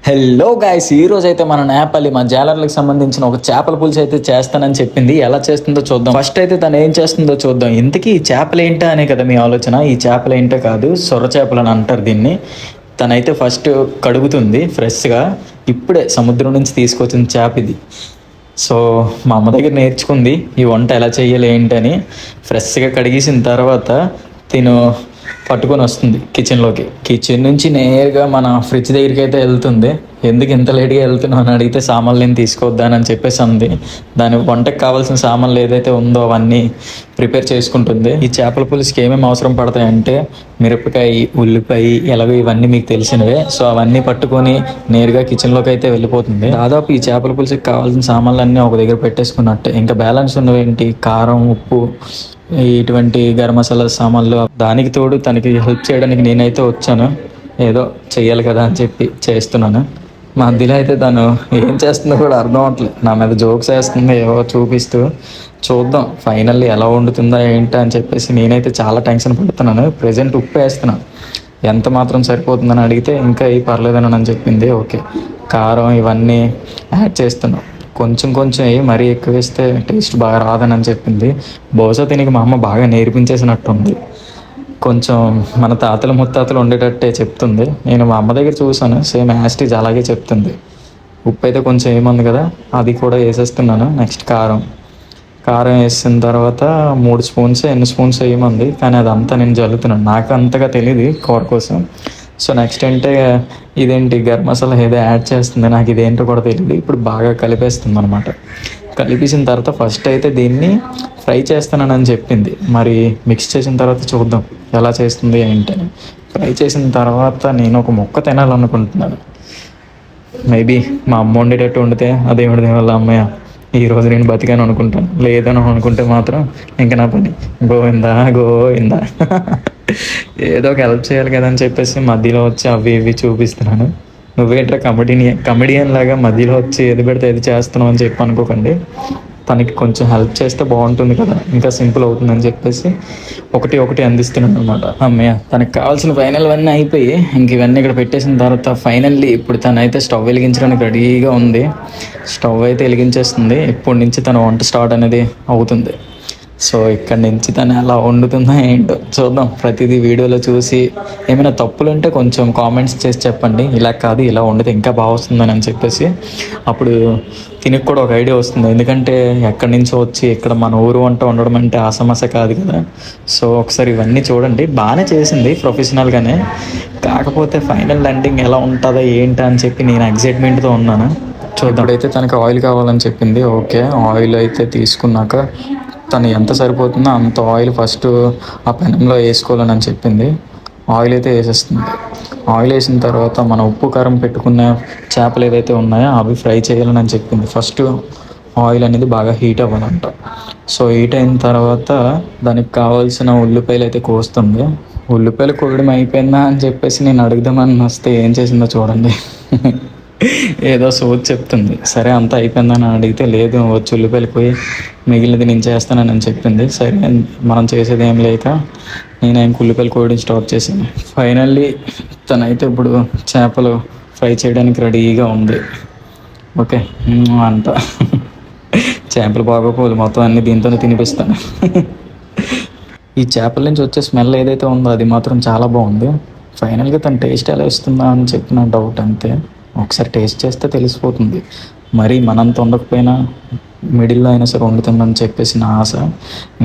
Hello guys, ఈ రోజు అయితే మన నేపాలి మా జాలర్లకు సంబంధించిన ఒక చేపల పులుసు అయితే చేస్తానని చెప్పింది. ఎలా చేస్తుందో చూద్దాం. ఫస్ట్ అయితే తను ఏం చేస్తుందో చూద్దాం. ఇంతకీ ఈ చేపలు ఏంటా అనే కదా మీ ఆలోచన. ఈ చేపలు ఏంటో కాదు, సొర చేపలు అని అంటారు దీన్ని. తనైతే ఫస్ట్ కడుగుతుంది ఫ్రెష్గా. ఇప్పుడే సముద్రం నుంచి తీసుకొచ్చిన చేప ఇది. సో మా అమ్మ దగ్గర నేర్చుకుంది ఈ వంట ఎలా చేయాలి ఏంటని. ఫ్రెష్గా కడిగేసిన తర్వాత తిను పట్టుకొని వస్తుంది కిచెన్లోకి. కిచెన్ నుంచి నేరుగా మన ఫ్రిడ్జ్ దగ్గరికి అయితే వెళ్తుంది. ఎందుకు ఇంత లేట్గా వెళ్తున్నావు అని అడిగితే సామాన్లు నేను తీసుకొద్దానని చెప్పేసి అంది. దాని వంటకు కావాల్సిన సామాన్లు ఏదైతే ఉందో అవన్నీ ప్రిపేర్ చేసుకుంటుంది. ఈ చేపల పులుసుకి ఏమేమి అవసరం పడతాయంటే మిరపకాయ, ఉల్లిపాయ, ఎలాగో ఇవన్నీ మీకు తెలిసినవే. సో అవన్నీ పట్టుకొని నేరుగా కిచెన్లోకి అయితే వెళ్ళిపోతుంది. దాదాపు ఈ చేపల పులుసుకి కావాల్సిన సామాన్లు అన్నీ ఒక దగ్గర పెట్టేసుకున్నట్టే. ఇంకా బ్యాలెన్స్ ఉన్నవి ఏంటి, కారం, ఉప్పు, ఇటువంటి గరం మసాలా సామాన్లు. దానికి తోడు తనకి హెల్ప్ చేయడానికి నేనైతే వచ్చాను. ఏదో చెయ్యాలి కదా అని చెప్పి చేస్తున్నాను. మధ్యలో అయితే తను ఏం చేస్తుందో కూడా అర్థం అవట్లేదు. నా మీద జోక్స్ వేస్తుంది ఏవో చూపిస్తూ. చూద్దాం ఫైనల్లీ ఎలా వండుతుందా ఏంటి అని చెప్పేసి నేనైతే చాలా టెన్షన్ పడుతున్నాను. ప్రజెంట్ ఉప్పు వేస్తున్నాను. ఎంత మాత్రం సరిపోతుందని అడిగితే ఇంకా ఈ పర్లేదని అని చెప్పింది. ఓకే, కారం ఇవన్నీ యాడ్ చేస్తున్నాం. కొంచెం కొంచెం మరీ ఎక్కువ వేస్తే టేస్ట్ బాగా రాదని చెప్పింది. బహుశా దీనికి మా అమ్మ బాగా నేర్పించేసినట్టుంది. కొంచెం మన తాతలు ముత్తాతలు ఉండేటట్టే చెప్తుంది. నేను మా అమ్మ దగ్గర చూసాను, సేమ్ యాస్టీజ్ అలాగే చెప్తుంది. ఉప్పు అయితే కొంచెం ఏముంది కదా, అది కూడా వేసేస్తున్నాను. నెక్స్ట్ కారం వేసిన తర్వాత 3 స్పూన్స్ ఎన్ని స్పూన్స్ వేయమంది, కానీ అదంతా నేను జల్లుతున్నాను. నాకు అంతగా తెలియదు కూర కోసం. సో నెక్స్ట్ అంటే ఇదేంటి గరం మసాలా ఏదో యాడ్ చేస్తుంది, నాకు ఇదేంటో కూడా తెలియదు. ఇప్పుడు బాగా కలిపేస్తుంది అనమాట. కలిపేసిన తర్వాత ఫస్ట్ అయితే దీన్ని ఫ్రై చేస్తానని చెప్పింది. మరి మిక్స్ చేసిన తర్వాత చూద్దాం ఎలా చేస్తుంది ఏంటని. ఫ్రై చేసిన తర్వాత నేను ఒక ముక్క తినాలనుకుంటున్నాను. మేబీ మా అమ్మ వండేటట్టు వండితే అదేమిటి వల్ల అమ్మయ్య ఈరోజు నేను బతికాను అనుకుంటాను. లేదని అనుకుంటే మాత్రం ఇంకా నా పని గోవిందా గోవిందా. ఏదో ఒక హెల్ప్ చేయాలి కదా అని చెప్పేసి మధ్యలో వచ్చి అవి ఇవి చూపిస్తున్నాను. నువ్వేంట్రా కమెడియన్ లాగా మధ్యలో వచ్చి ఏది పెడితే ఏది చేస్తున్నావు అని చెప్పి అనుకోకండి. తనకి కొంచెం హెల్ప్ చేస్తే బాగుంటుంది కదా, ఇంకా సింపుల్ అవుతుందని చెప్పేసి ఒకటి అందిస్తున్నాను అనమాట. అమ్మయ్య తనకు కావాల్సిన ఫైనల్ అన్నీ అయిపోయి ఇంక ఇవన్నీ ఇక్కడ పెట్టేసిన తర్వాత ఫైనల్లీ ఇప్పుడు తనైతే స్టవ్ వెలిగించడానికి రెడీగా ఉంది. స్టవ్ అయితే వెలిగించేస్తుంది. ఇప్పటి నుంచి తన వంట స్టార్ట్ అనేది అవుతుంది. సో ఇక్కడి నుంచి తను ఎలా వండుతుందో ఏంటో చూద్దాం. ప్రతిదీ వీడియోలో చూసి ఏమైనా తప్పులు ఉంటే కొంచెం కామెంట్స్ చేసి చెప్పండి. ఇలా కాదు ఇలా వండితే ఇంకా బాగా వస్తుందని అని చెప్పేసి అప్పుడు తినకు కూడా ఒక ఐడియా వస్తుంది. ఎందుకంటే ఎక్కడి నుంచో వచ్చి ఇక్కడ మన ఊరు వంట వండడం అంటే ఆ సమస్య కాదు కదా. సో ఒకసారి ఇవన్నీ చూడండి. బాగానే చేసింది ప్రొఫెషనల్గానే. కాకపోతే ఫైనల్ ల్యాండింగ్ ఎలా ఉంటుందో ఏంటి అని చెప్పి నేను ఎగ్జైట్మెంట్తో ఉన్నాను. చూద్దాం. ఇప్పుడైతే తనకు ఆయిల్ కావాలని చెప్పింది. ఓకే, ఆయిల్ అయితే తీసుకున్నాక తను ఎంత సరిపోతుందో అంత ఆయిల్ ఫస్ట్ ఆ పెనంలో వేసుకోవాలని చెప్పింది. ఆయిల్ అయితే వేసేస్తుంది. ఆయిల్ వేసిన తర్వాత మన ఉప్పు కారం పెట్టుకున్న చేపలు ఏవైతే ఉన్నాయో అవి ఫ్రై చేయాలని చెప్పింది. ఫస్ట్ ఆయిల్ అనేది బాగా హీట్ అవ్వాలంట. సో హీట్ అయిన తర్వాత దానికి కావాల్సిన ఉల్లిపాయలు అయితే కోస్తుంది. ఉల్లిపాయలు కోయడం అయిపోయిందా అని చెప్పేసి నేను అడుగుదామని వస్తే ఏం చేసిందో చూడండి. ఏదో సోది చెప్తుంది. సరే అంతా అయిపోయిందని అడిగితే లేదు వచ్చి ఉల్లిపాయలు పోయి మిగిలినది నేను చేస్తానని చెప్పింది. సరే మనం చేసేది ఏం లేక నేను ఉల్లిపాయలు కోయడం స్టార్ట్ చేశాను. ఫైనల్లీ తనైతే ఇప్పుడు చేపలు ఫ్రై చేయడానికి రెడీగా ఉంది. ఓకే అంట చేపలు బాగోపోదు, మొత్తం అన్నీ దీంతోనే తినిపిస్తాను. ఈ చేపల నుంచి వచ్చే స్మెల్ ఏదైతే ఉందో అది మాత్రం చాలా బాగుంది. ఫైనల్గా తను టేస్ట్ ఎలా ఇస్తుందా అని చెప్పిన డౌట్ అంతే. ఒకసారి టేస్ట్ చేస్తే తెలిసిపోతుంది. మరి మనంత ఉండకపోయినా మిడిల్లో అయినా సరే వండుతుందని చెప్పేసి నా ఆశ.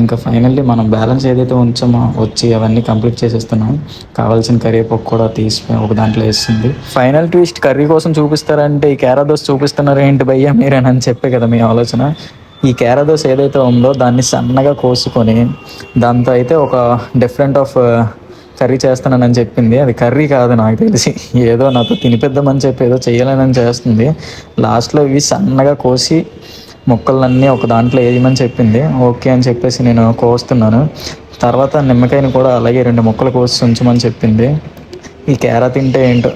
ఇంకా ఫైనల్లీ మనం బ్యాలెన్స్ ఏదైతే ఉంచామో వచ్చి అవన్నీ కంప్లీట్ చేసేస్తున్నాం. కావాల్సిన కరివేపాకు కూడా తీసి ఒక దాంట్లో వేస్తుంది. ఫైనల్ ట్విస్ట్ కర్రీ కోసం చూపిస్తారంటే ఈ కేరా దోశ చూపిస్తున్నారు ఏంటి భయ్యా మీరేనని చెప్పే కదా మీ ఆలోచన. ఈ కేరా దోశ ఏదైతే ఉందో దాన్ని సన్నగా కోసుకొని దాంతో అయితే ఒక డిఫరెంట్ ఆఫ్ కర్రీ చేస్తానని చెప్పింది. అది కర్రీ కాదు నాకు తెలిసి, ఏదో నాతో తినిపిద్దామని చెప్పి ఏదో చేయాలని చేస్తుంది. లాస్ట్లో ఇవి సన్నగా కోసి ముక్కలన్నీ ఒక దాంట్లో వేయమని చెప్పింది. ఓకే అని చెప్పేసి నేను కోస్తున్నాను. తర్వాత నిమ్మకాయని కూడా అలాగే 2 ముక్కలు కోసి ఉంచమని చెప్పింది. ఈ కేరా తింటే ఏంటో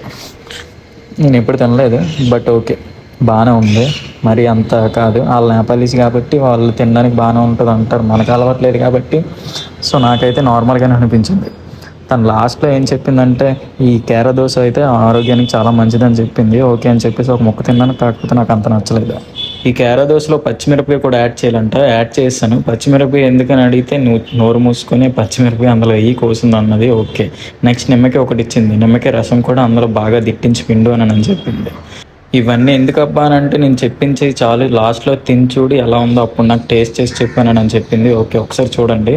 నేను ఎప్పుడు తినలేదు, బట్ ఓకే బాగానే ఉంది. మరి అంత కాదు, వాళ్ళు నేపాలీస్ కాబట్టి వాళ్ళు తినడానికి బాగానే ఉంటుంది అంటారు. మనకు అలవాట్లేదు కాబట్టి సో నాకైతే నార్మల్గానే అనిపించింది. తను లాస్ట్లో ఏం చెప్పిందంటే ఈ కీర దోశ అయితే ఆరోగ్యానికి చాలా మంచిదని చెప్పింది. ఓకే అని చెప్పేసి ఒక ముక్క తిన్నాను, కాకపోతే నాకు అంత నచ్చలేదు. ఈ కీర దోశలో పచ్చిమిరపకాయ కూడా యాడ్ చేయాలంట, యాడ్ చేస్తాను. పచ్చిమిరపకాయ ఎందుకని అడిగితే నువ్వు నోరు మూసుకొని పచ్చిమిరపకాయ అందులో వెయ్యి కోసింది అన్నది. ఓకే, నెక్స్ట్ నిమ్మకాయ ఒకటి ఇచ్చింది, నిమ్మకాయ రసం కూడా అందులో బాగా దిట్టించి పిండు అని చెప్పింది. ఇవన్నీ ఎందుకబ్బా అని అంటే నేను చెప్పించి చాలు, లాస్ట్లో తిని చూడు ఎలా ఉందో అప్పుడు నాకు టేస్ట్ చేసి చెప్పానని చెప్పింది. ఓకే, ఒకసారి చూడండి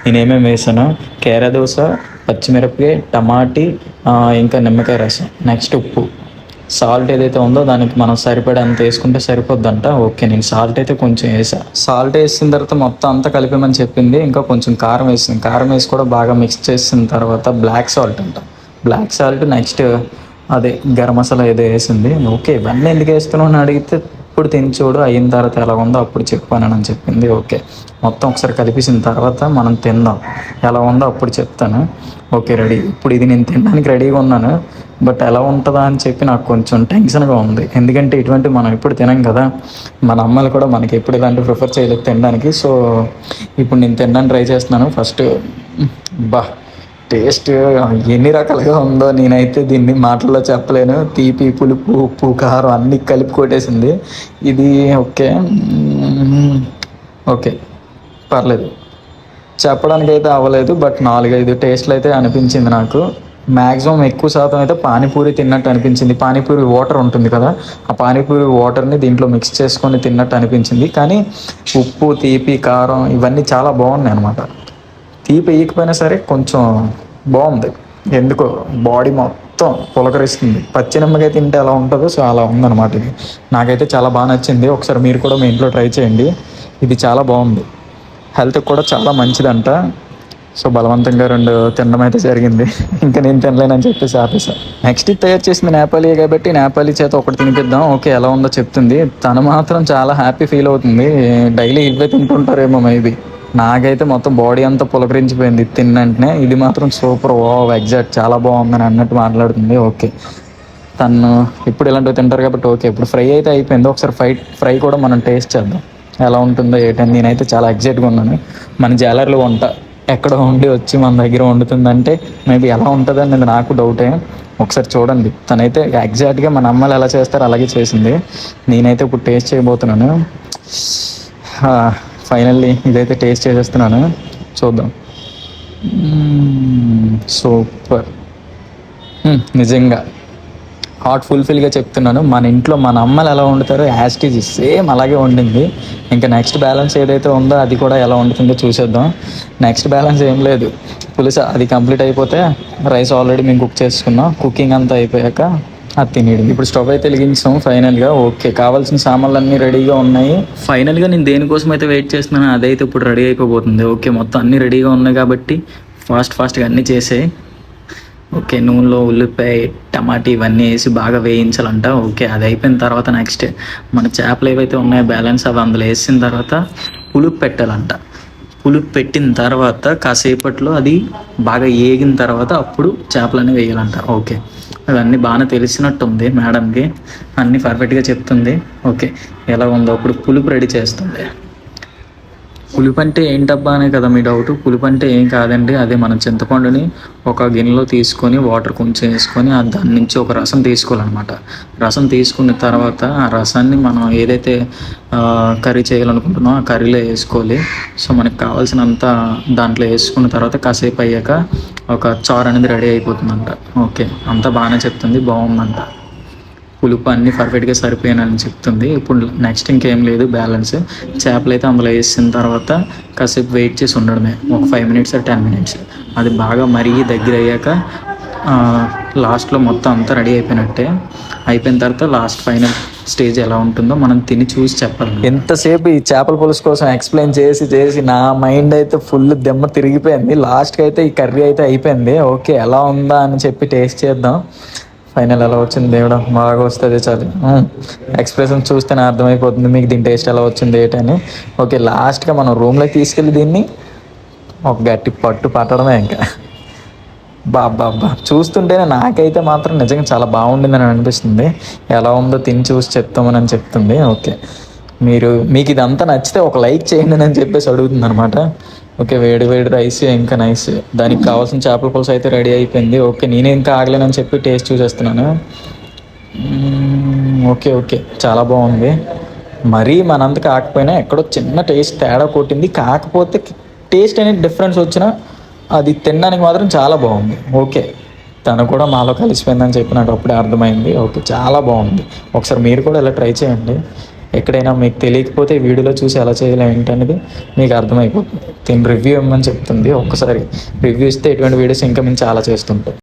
నేనేమేమి వేసాను. కీర దోశ, పచ్చిమిరపకాయ, టమాటీ, ఇంకా నిమ్మకాయ రసం, నెక్స్ట్ ఉప్పు, సాల్ట్ ఏదైతే ఉందో దానికి మనం సరిపడేంత వేసుకుంటే సరిపోద్దంట. ఓకే, నేను సాల్ట్ అయితే కొంచెం వేసా. సాల్ట్ వేసిన తర్వాత మొత్తం అంతా కలిపేమని చెప్పింది. ఇంకా కొంచెం కారం వేసింది, కారం వేసి కూడా బాగా మిక్స్ చేసిన తర్వాత బ్లాక్ సాల్ట్ అంట, బ్లాక్ సాల్ట్, నెక్స్ట్ అదే గరం మసాలా ఏదో వేసింది. ఓకే, ఇవన్నీ ఎందుకు వేస్తున్నావు అని అడిగితే ఇప్పుడు తిని చూడు అయిన తర్వాత ఎలా ఉందో అప్పుడు చెప్పానని చెప్పింది. ఓకే, మొత్తం ఒకసారి కలిపేసిన తర్వాత మనం తిందాం, ఎలా ఉందో అప్పుడు చెప్తాను. Okay ready. ఇప్పుడు ఇది నేను తినడానికి రెడీగా ఉన్నాను, బట్ ఎలా ఉంటుందా అని చెప్పి నాకు కొంచెం టెన్షన్గా ఉంది. ఎందుకంటే ఇటువంటి మనం ఎప్పుడు తినాం కదా, మన అమ్మాయిలు కూడా మనకి ఎప్పుడు ఇలాంటి ప్రిఫర్ చేయలేదు తినడానికి. సో ఇప్పుడు నేను తినడానికి ట్రై చేస్తున్నాను. ఫస్ట్ బా టేస్ట్ ఎన్ని రకాలుగా ఉందో నేనైతే దీన్ని మాటల్లో చెప్పలేను. తీపి, పులుపు, ఉప్పు, కారం అన్నీ కలిపి కొట్టేసింది ఇది. ఓకే ఓకే పర్లేదు, చెప్పడానికి అయితే అవ్వలేదు, బట్ 4-5 టేస్ట్లు అయితే అనిపించింది నాకు. మ్యాక్సిమం ఎక్కువ శాతం అయితే పానీపూరి తిన్నట్టు అనిపించింది. పానీపూరి వాటర్ ఉంటుంది కదా, ఆ పానీపూరి వాటర్ని దీంట్లో మిక్స్ చేసుకొని తిన్నట్టు అనిపించింది. కానీ ఉప్పు, తీపి, కారం ఇవన్నీ చాలా బాగున్నాయి అనమాట. తీపి వేయకపోయినా సరే కొంచెం బాగుంది, ఎందుకో బాడీ మొత్తం పులకరిస్తుంది. పచ్చి నిమ్మకాయ తింటే ఎలా ఉంటుందో సో అలా ఉందన్నమాట. ఇది నాకైతే చాలా బాగా నచ్చింది. ఒకసారి మీరు కూడా మీ ఇంట్లో ట్రై చేయండి, ఇది చాలా బాగుంది, హెల్త్కి కూడా చాలా మంచిదంట. సో బలవంతంగా 2 తినడం అయితే జరిగింది. ఇంకా నేను తినలేనని చెప్పేసి ఆపేసా. నెక్స్ట్ ఇది తయారు చేసింది నేపాలీ కాబట్టి నేపాలీ చేత ఒకటి తినిపిద్దాం. ఓకే ఎలా ఉందో చెప్తుంది. తను మాత్రం చాలా హ్యాపీ ఫీల్ అవుతుంది. డైలీ ఇవే తింటుంటారేమో మేబీ. నాకైతే మొత్తం బాడీ అంతా పులకరించిపోయింది తిన్నంటనే. ఇది మాత్రం సూపర్, ఓ ఎగ్జాక్ట్ చాలా బాగుందని అన్నట్టు మాట్లాడుతుంది. ఓకే, తను ఇప్పుడు ఇలాంటివి తింటారు కాబట్టి ఓకే. ఇప్పుడు ఫ్రై అయితే అయిపోయింది, ఒకసారి ఫ్రై కూడా మనం టేస్ట్ చేద్దాం ఎలా ఉంటుందో ఏంటని. నేనైతే చాలా ఎగ్జైట్గా ఉన్నాను. మన జాలర్లో వంట ఎక్కడ ఉండి వచ్చి మన దగ్గర వండుతుందంటే మేబీ ఎలా ఉంటుందని నేను నాకు డౌటే. ఒకసారి చూడండి, తనైతే ఎగ్జాక్ట్గా మన అమ్మలు ఎలా చేస్తారో అలాగే చేసింది. నేనైతే ఇప్పుడు టేస్ట్ చేయబోతున్నాను. ఫైనల్లీ ఇదైతే టేస్ట్ చేసేస్తున్నాను, చూద్దాం. సూపర్, నిజంగా హార్ట్ ఫుల్ఫిల్గా చెప్తున్నాను. మన ఇంట్లో మన అమ్మలు ఎలా వండుతారో యాస్టీజ్ సేమ్ అలాగే వండింది. ఇంకా నెక్స్ట్ బ్యాలెన్స్ ఏదైతే ఉందో అది కూడా ఎలా వండుతుందో చూసేద్దాం. నెక్స్ట్ బ్యాలెన్స్ ఏం లేదు, పులుసు అది కంప్లీట్ అయిపోతే రైస్ ఆల్రెడీ మేము కుక్ చేసుకున్నాం. కుకింగ్ అంతా అయిపోయాక అది తినేయడం. ఇప్పుడు స్టవ్ అయితే వెలిగించాం ఫైనల్గా. ఓకే, కావాల్సిన సామాన్లు అన్నీ రెడీగా ఉన్నాయి. ఫైనల్గా నేను దేనికోసం అయితే వెయిట్ చేస్తున్నాను అదైతే ఇప్పుడు రెడీ అయిపోతుంది. ఓకే, మొత్తం అన్నీ రెడీగా ఉన్నాయి కాబట్టి ఫాస్ట్గా అన్నీ చేసాయి. ఓకే, నూనెలో ఉల్లిపాయ, టమాటా ఇవన్నీ వేసి బాగా వేయించాలంట. ఓకే, అది అయిపోయిన తర్వాత నెక్స్ట్ మన చేపలు ఏవైతే ఉన్నాయో బ్యాలెన్స్ అవి అందులో వేసిన తర్వాత పులుపు పెట్టాలంట. పులుపు పెట్టిన తర్వాత కాసేపట్లో అది బాగా ఏగిన తర్వాత అప్పుడు చేపలన్నీ వేయాలంట. ఓకే, అవన్నీ బాగానే తెలిసినట్టుంది మేడంకి, అన్నీ పర్ఫెక్ట్గా చెప్తుంది. ఓకే, ఎలా ఉందో అప్పుడు పులుపు రెడీ చేస్తుంది. పులుపు అంటే ఏంటబ్బా అనే కదా మీ డౌట్. పులుపు అంటే ఏం కాదండి, అదే మనం చింతపండుని ఒక గిన్నెలో తీసుకొని వాటర్ కొంచెం వేసుకొని దాని నుంచి ఒక రసం తీసుకోవాలన్నమాట. రసం తీసుకున్న తర్వాత ఆ రసాన్ని మనం ఏదైతే కర్రీ చేయాలనుకుంటున్నామో ఆ కర్రీలో వేసుకోవాలి. సో మనకు కావాల్సినంత దాంట్లో వేసుకున్న తర్వాత కాసేపు అయ్యాక ఒక చారు అనేది రెడీ అయిపోతుందంట. ఓకే, అంతా బాగానే చెప్తుంది, బాగుందంట. పులుపు అన్నీ పర్ఫెక్ట్గా సరిపోయానని చెప్తుంది. ఇప్పుడు నెక్స్ట్ ఇంకేం లేదు బ్యాలెన్స్. చేపలు అయితే అందులో వేసిన తర్వాత కాసేపు వెయిట్ చేసి ఉండడమే, ఒక 5 minutes 10 minutes. అది బాగా మరిగి దగ్గర అయ్యాక లాస్ట్లో మొత్తం అంతా రెడీ అయిపోయినట్టే. అయిపోయిన తర్వాత లాస్ట్ ఫైనల్ స్టేజ్ ఎలా ఉంటుందో మనం తిని చూసి చెప్పాలి. ఎంతసేపు ఈ చేపల పులుసు కోసం ఎక్స్ప్లెయిన్ చేసి నా మైండ్ అయితే ఫుల్ దెమ్మ తిరిగిపోయింది. లాస్ట్కి అయితే ఈ కర్రీ అయితే అయిపోయింది. ఓకే, ఎలా ఉందా అని చెప్పి టేస్ట్ చేద్దాం. ఫైనల్ ఎలా వచ్చింది దేవుడా, బాగా వస్తుంది చాలు. ఎక్స్ప్రెషన్ చూస్తేనే అర్థమైపోతుంది మీకు దీని టేస్ట్ ఎలా వచ్చింది ఏంటని. ఓకే, లాస్ట్గా మనం రూమ్లోకి తీసుకెళ్ళి దీన్ని ఒక గట్టి పట్టు పట్టడమే. ఇంకా బాబా చూస్తుంటేనే నాకైతే మాత్రం నిజంగా చాలా బాగుండిందని అనిపిస్తుంది. ఎలా ఉందో తిని చూసి చెప్తామని చెప్తుంది. ఓకే, మీకు ఇదంతా నచ్చితే ఒక లైక్ చేయండి అని చెప్పేసి అడుగుతుంది అనమాట. ఓకే, వేడి వేడి రైస్ ఇంకా నైస్. దానికి కావాల్సిన చేపల పులుసు అయితే రెడీ అయిపోయింది. ఓకే, నేనే ఇంకా ఆగలేనని చెప్పి టేస్ట్ చూసేస్తున్నాను. ఓకే ఓకే, చాలా బాగుంది. మరీ మనంత కాకపోయినా ఎక్కడో చిన్న టేస్ట్ తేడా కొట్టింది. కాకపోతే టేస్ట్ అనేది డిఫరెన్స్ వచ్చినా అది తినడానికి మాత్రం చాలా బాగుంది. ఓకే, తను కూడా మాలో కలిసిపోయిందని చెప్పి నాకు అప్పుడే అర్థమైంది. ఓకే, చాలా బాగుంది. ఒకసారి మీరు కూడా ఇలా ట్రై చేయండి. ఎక్కడైనా మీకు తెలియకపోతే వీడియోలో చూసి ఎలా చేయాలి ఏంటనేది మీకు అర్థమైపోతుంది. తిని రివ్యూ ఇవ్వమని చెప్తుంది. ఒక్కసారి రివ్యూ ఇస్తే ఇటువంటి వీడియోస్ ఇంకా మేము చాలా చేస్తుంటాం.